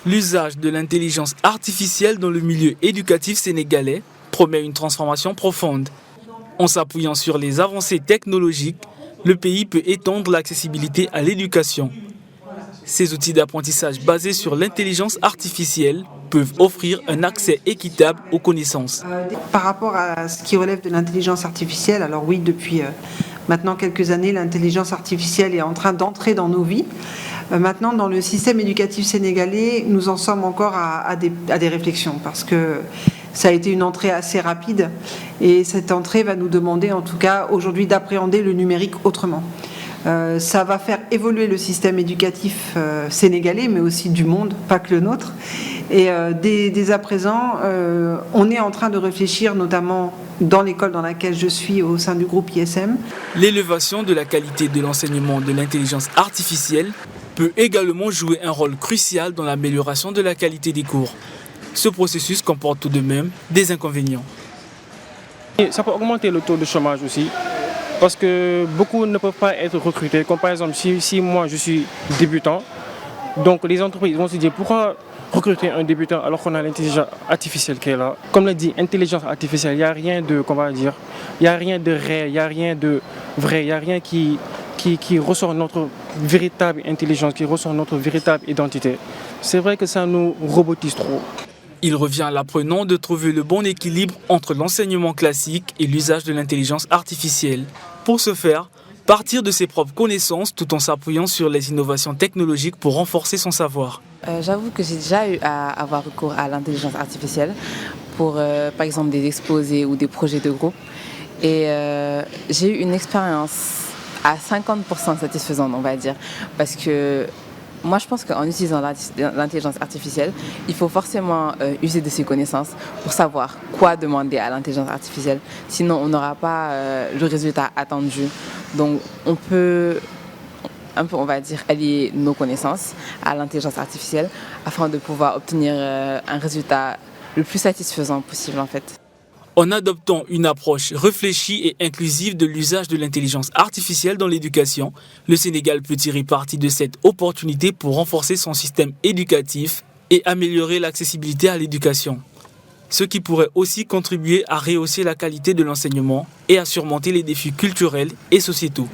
L'usage de l'intelligence artificielle dans le milieu éducatif sénégalais promet une transformation profonde. En s'appuyant sur les avancées technologiques, le pays peut étendre l'accessibilité à l'éducation. Ces outils d'apprentissage basés sur l'intelligence artificielle peuvent offrir un accès équitable aux connaissances. Par rapport à ce qui relève de l'intelligence artificielle, alors oui, depuis maintenant quelques années, l'intelligence artificielle est en train d'entrer dans nos vies. Maintenant, dans le système éducatif sénégalais, nous en sommes encore à des réflexions parce que ça a été une entrée assez rapide et cette entrée va nous demander en tout cas aujourd'hui d'appréhender le numérique autrement. Ça va faire évoluer le système éducatif sénégalais, mais aussi du monde, pas que le nôtre. Et dès à présent, on est en train de réfléchir, notamment dans l'école dans laquelle je suis, au sein du groupe ISM. L'élévation de la qualité de l'enseignement de l'intelligence artificielle peut également jouer un rôle crucial dans l'amélioration de la qualité des cours. Ce processus comporte tout de même des inconvénients. Ça peut augmenter le taux de chômage aussi. Parce que beaucoup ne peuvent pas être recrutés. Comme par exemple, si moi je suis débutant, donc les entreprises vont se dire pourquoi recruter un débutant alors qu'on a l'intelligence artificielle qui est là. Comme l'a dit, intelligence artificielle, il n'y a rien de, comment on va dire, il n'y a rien de réel, il n'y a rien de vrai, il n'y a rien qui ressort notre véritable intelligence, qui ressort notre véritable identité. C'est vrai que ça nous robotise trop. Il revient à l'apprenant de trouver le bon équilibre entre l'enseignement classique et l'usage de l'intelligence artificielle. Pour ce faire, partir de ses propres connaissances tout en s'appuyant sur les innovations technologiques pour renforcer son savoir. J'avoue que j'ai déjà eu à avoir recours à l'intelligence artificielle pour, par exemple, des exposés ou des projets de groupe. Et j'ai eu une expérience à 50% satisfaisante, on va dire, parce que moi, je pense qu'en utilisant l'intelligence artificielle, il faut forcément user de ses connaissances pour savoir quoi demander à l'intelligence artificielle. Sinon, on n'aura pas le résultat attendu. Donc, on peut, on va dire, allier nos connaissances à l'intelligence artificielle afin de pouvoir obtenir un résultat le plus satisfaisant possible, en fait. En adoptant une approche réfléchie et inclusive de l'usage de l'intelligence artificielle dans l'éducation, le Sénégal peut tirer parti de cette opportunité pour renforcer son système éducatif et améliorer l'accessibilité à l'éducation. Ce qui pourrait aussi contribuer à rehausser la qualité de l'enseignement et à surmonter les défis culturels et sociétaux.